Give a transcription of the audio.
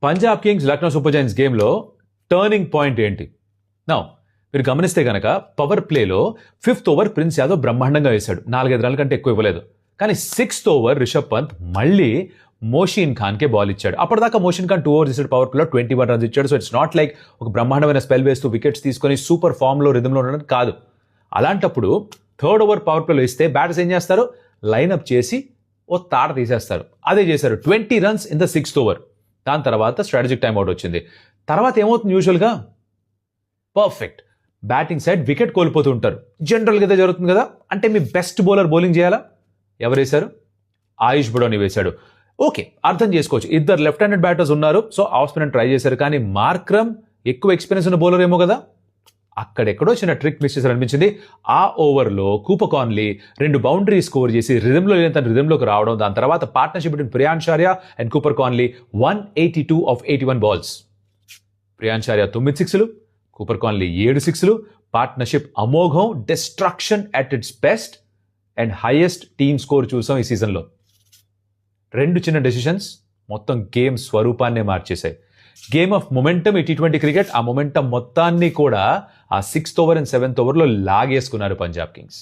Punjab Kings Lucknow super Giants గేమ్లో turning point ఏంటి? నా మీరు గమనిస్తే కనుక పవర్ ప్లేలో 5th ఓవర్ ప్రిన్స్ యాదవ్ బ్రహ్మాండంగా వేశాడు, 4-5 రన్ల కంటే ఎక్కువ ఇవ్వలేదు. కానీ 6th ఓవర్ రిషబ్ పంత్ మళ్ళీ మోషీన్ ఖాన్కే బాల్ ఇచ్చాడు. అప్పటిదాకా మోషీన్ ఖాన్ 2 ఓవర్స్ ఇచ్చాడు, పవర్ ప్లేలో 21 రన్స్ ఇచ్చాడు. సో ఇట్స్ నాట్ లైక్ ఒక బ్రహ్మాండమైన స్పెల్ వేస్తూ వికెట్స్ తీసుకొని సూపర్ ఫామ్లో రిథంలో ఉండడం కాదు. అలాంటప్పుడు 3rd ఓవర్ పవర్ ప్లేలో ఇస్తే బ్యాటర్స్ ఏం చేస్తారు? లైనప్ చేసి ఓ తాట తీసేస్తారు. అదే చేశారు, 20 runs in the 6th over. దాని తర్వాత స్ట్రాటజిక్ టైం అవుట్ వచ్చింది. తర్వాత ఏమవుతుంది? యూజువల్గా పర్ఫెక్ట్ బ్యాటింగ్ సైడ్ వికెట్ కోల్పోతూ ఉంటారు. జనరల్గా ఇదే జరుగుతుంది కదా. అంటే మీ బెస్ట్ బౌలర్ బౌలింగ్ చేయాలా? ఎవరు వేశారు? ఆయుష్ బుడోని వేశాడు. ఓకే, అర్థం చేసుకోవచ్చు, ఇద్దరు లెఫ్ట్ హ్యాండెడ్ బ్యాటర్స్ ఉన్నారు, సో ఆఫ్ స్పిన్నర్ ట్రై చేశారు. కానీ మార్క్రమ్ ఎక్కువ ఎక్స్పీరియన్స్ ఉన్న బౌలర్ ఏమో కదా, అక్కడెక్కడో చిన్న ట్రిక్ మిస్ చేశారు అనిపించింది. ఆ ఓవర్లో కూపర్ కాన్లీ 2 బౌండరీ స్కోర్ చేసి రిథంలోకి రావడం. దాని తర్వాత partnership between Priyansh Arya and Cooper Connolly 182 of 81 balls. Priyansh Arya 9 సిక్స్లు, కూపర్ కాన్లీ 7 సిక్స్లు. పార్ట్నర్షిప్ అమోఘం, destruction at its best and highest team score చూసాం ఈ సీజన్లో. 2 చిన్న డెసిషన్స్ మొత్తం గేమ్ స్వరూపాన్నే మార్చేశాయి. గేమ్ ఆఫ్ మొమెంటమ్ ఈ T20 క్రికెట్, ఆ మొమెంటమ్ మొత్తాన్ని కూడా ఆ 6th ఓవర్ అండ్ 7th ఓవర్లో లాగేసుకున్నారు పంజాబ్ కింగ్స్.